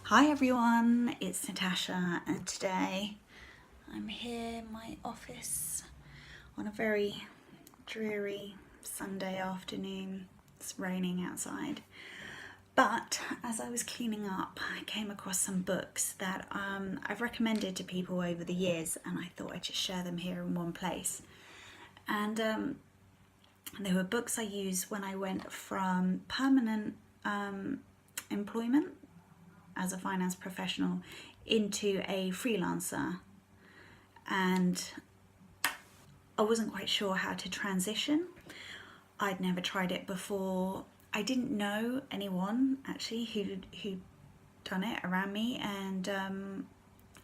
Hi everyone, it's Natasha, and today I'm here in my office on a very dreary Sunday afternoon. It's raining outside, but as I was cleaning up, I came across some books that I've recommended to people over the years, and I thought I'd just share them here in one place. And they were books I used when I went from permanent employment as a finance professional into a freelancer, and I wasn't quite sure how to transition. I'd never tried it before. I didn't know anyone actually who'd done it around me, and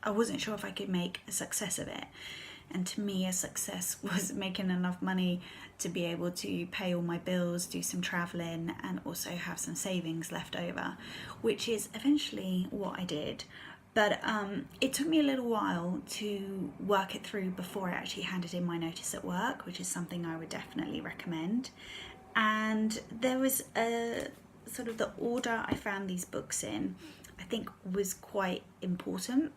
I wasn't sure if I could make a success of it. And to me, a success was making enough money to be able to pay all my bills, do some traveling, and also have some savings left over, which is eventually what I did. But it took me a little while to work it through before I actually handed in my notice at work, which is something I would definitely recommend. And there was a sort of the order I found these books in, I think, was quite important,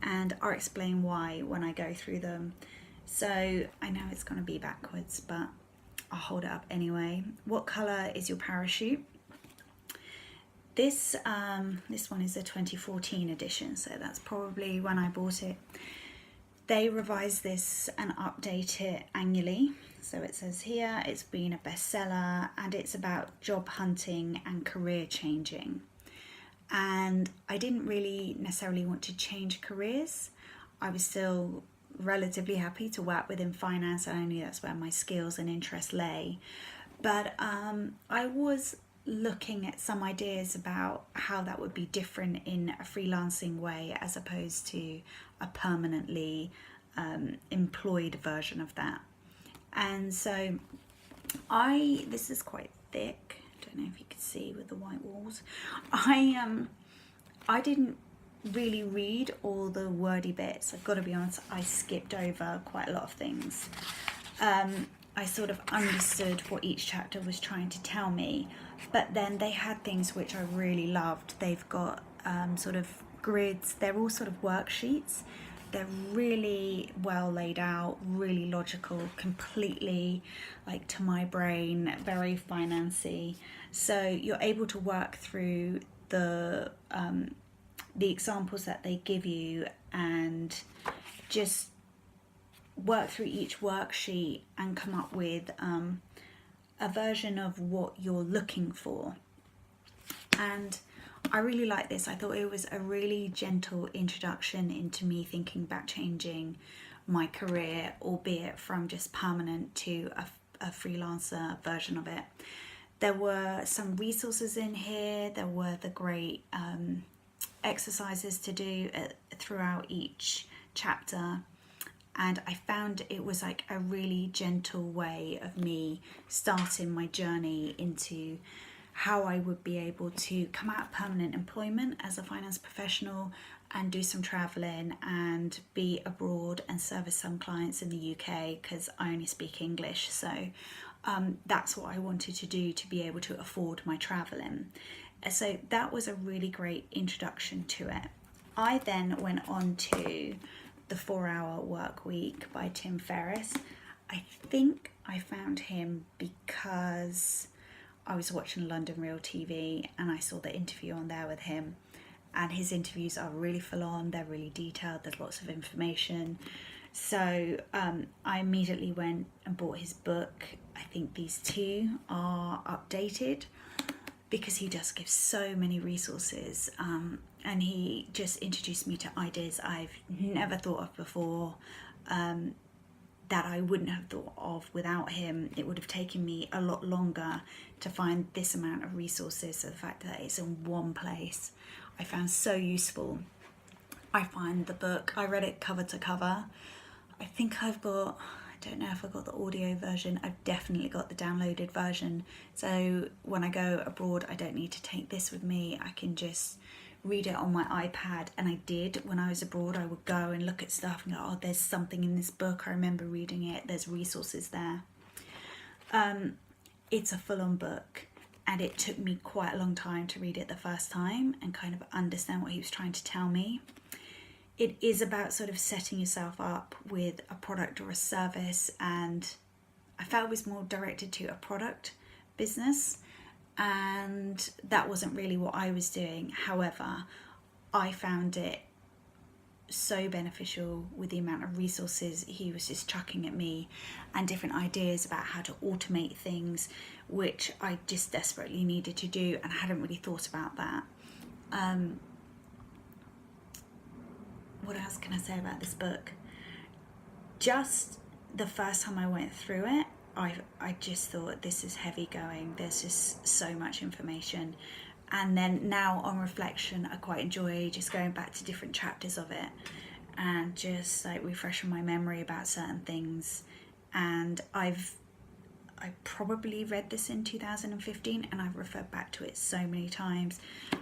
and I'll explain why when I go through them. So I know it's going to be backwards, but I'll hold it up anyway. What colour is your parachute? This one is a 2014 edition, so that's probably when I bought it. They revise this and update it annually. So it says here it's been a bestseller, and it's about job hunting and career changing. And I didn't really necessarily want to change careers. I was still relatively happy to work within finance, and I knew that's where my skills and interests lay. But I was looking at some ideas about how that would be different in a freelancing way as opposed to a permanently employed version of that. And so this is quite thick. I don't know if you can see with the white walls. I didn't really read all the wordy bits. I've got to be honest, I skipped over quite a lot of things. I sort of understood what each chapter was trying to tell me, but then they had things which I really loved. They've got sort of grids. They're all sort of worksheets. They're really well laid out, really logical, completely like to my brain, very financy. So you're able to work through the examples that they give you and just work through each worksheet and come up with a version of what you're looking for. And I really like this. I thought it was a really gentle introduction into me thinking about changing my career, albeit from just permanent to a freelancer version of it. There were some resources in here. There were the great exercises to do throughout each chapter. And I found it was like a really gentle way of me starting my journey into how I would be able to come out of permanent employment as a finance professional and do some traveling and be abroad and service some clients in the UK, because I only speak English. So that's what I wanted to do to be able to afford my traveling. So that was a really great introduction to it. I then went on to The 4-Hour Work Week by Tim Ferriss. I think I found him because I was watching London Real TV and I saw the interview on there with him, and his interviews are really full on, they're really detailed, there's lots of information. So I immediately went and bought his book. I think these two are updated because he just gives so many resources, and he just introduced me to ideas I've never thought of before, that I wouldn't have thought of without him. It would have taken me a lot longer to find this amount of resources. So the fact that it's in one place I found so useful. I find the book, I read it cover to cover. I think I don't know if I got the audio version. I've definitely got the downloaded version. So when I go abroad, I don't need to take this with me. I can just read it on my iPad. And I did when I was abroad. I would go and look at stuff and go, oh, there's something in this book. I remember reading it. There's resources there. It's a full-on book. and it took me quite a long time to read it the first time and kind of understand what he was trying to tell me. It is about sort of setting yourself up with a product or a service, and I felt it was more directed to a product business, and that wasn't really what I was doing. However, I found it so beneficial with the amount of resources he was just chucking at me and different ideas about how to automate things, which I just desperately needed to do and I hadn't really thought about that. What else can I say about this book? Just the first time I went through it, I just thought, this is heavy going, there's just so much information. And then now on reflection, I quite enjoy just going back to different chapters of it and just like refreshing my memory about certain things. And I probably read this in 2015 and I've referred back to it so many times.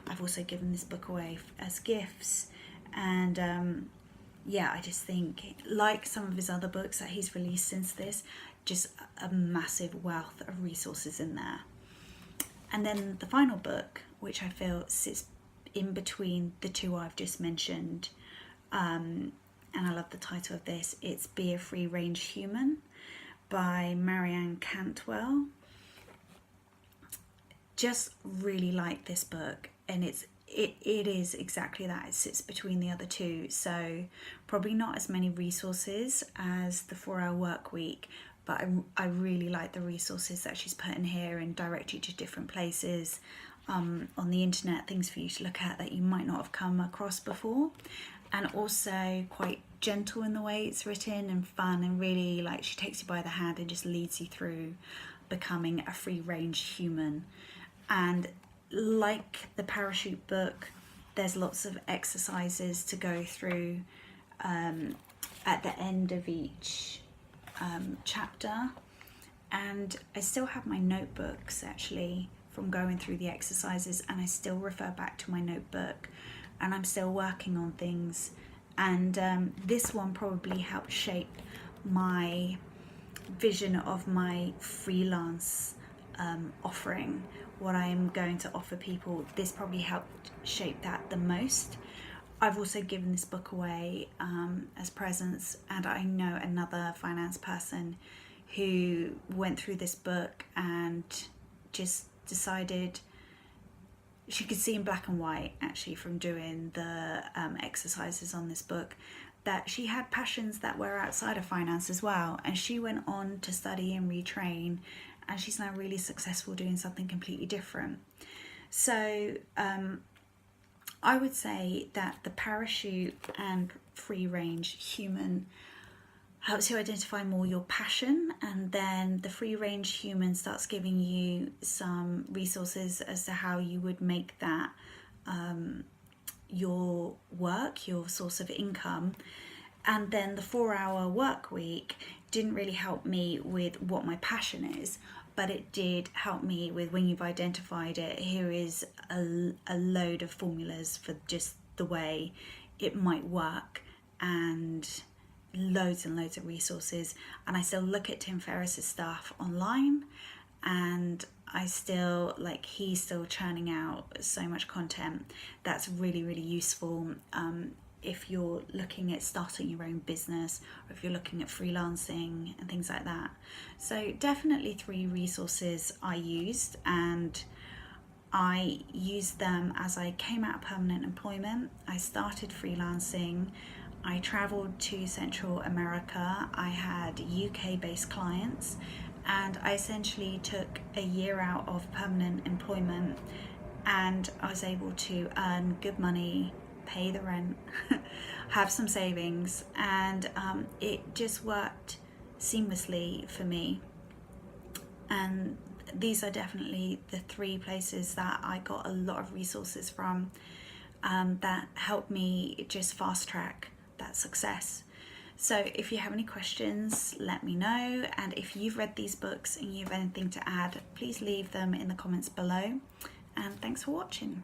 I've also given this book away as gifts, and yeah, I just think, like some of his other books that he's released since this, just a massive wealth of resources in there. And then the final book, which I feel sits in between the two I've just mentioned, and I love the title of this, it's Be a Free Range Human by Marianne Cantwell. Just really like this book, and it is exactly that. It sits between the other two, so probably not as many resources as the 4-Hour Work Week, but I really like the resources that she's put in here and direct you to different places on the internet, things for you to look at that you might not have come across before, and also quite gentle in the way it's written and fun, and really like she takes you by the hand and just leads you through becoming a free range human. And like the parachute book, there's lots of exercises to go through at the end of each chapter, and I still have my notebooks actually from going through the exercises, and I still refer back to my notebook, and I'm still working on things. And this one probably helped shape my vision of my freelance offering, what I am going to offer people. This probably helped shape that the most. I've also given this book away as presents, and I know another finance person who went through this book and just decided, she could see in black and white actually from doing the exercises on this book, that she had passions that were outside of finance as well, and she went on to study and retrain, and she's now really successful doing something completely different. So I would say that the parachute and free range human helps you identify more your passion, and then the free range human starts giving you some resources as to how you would make that your work, your source of income. And then the 4-Hour Work Week didn't really help me with what my passion is, but it did help me with, when you've identified it, here is a load of formulas for just the way it might work, and loads and loads of resources. And I still look at Tim Ferriss's stuff online, and I still, like, he's still churning out so much content that's really, really useful if you're looking at starting your own business, or if you're looking at freelancing and things like that. So definitely 3 resources I used, and I used them as I came out of permanent employment. I started freelancing. I traveled to Central America. I had UK-based clients, and I essentially took a year out of permanent employment, and I was able to earn good money, pay the rent, have some savings, and it just worked seamlessly for me. And these are definitely the 3 places that I got a lot of resources from that helped me just fast track that success. So if you have any questions, let me know, and if you've read these books and you have anything to add, please leave them in the comments below. And thanks for watching.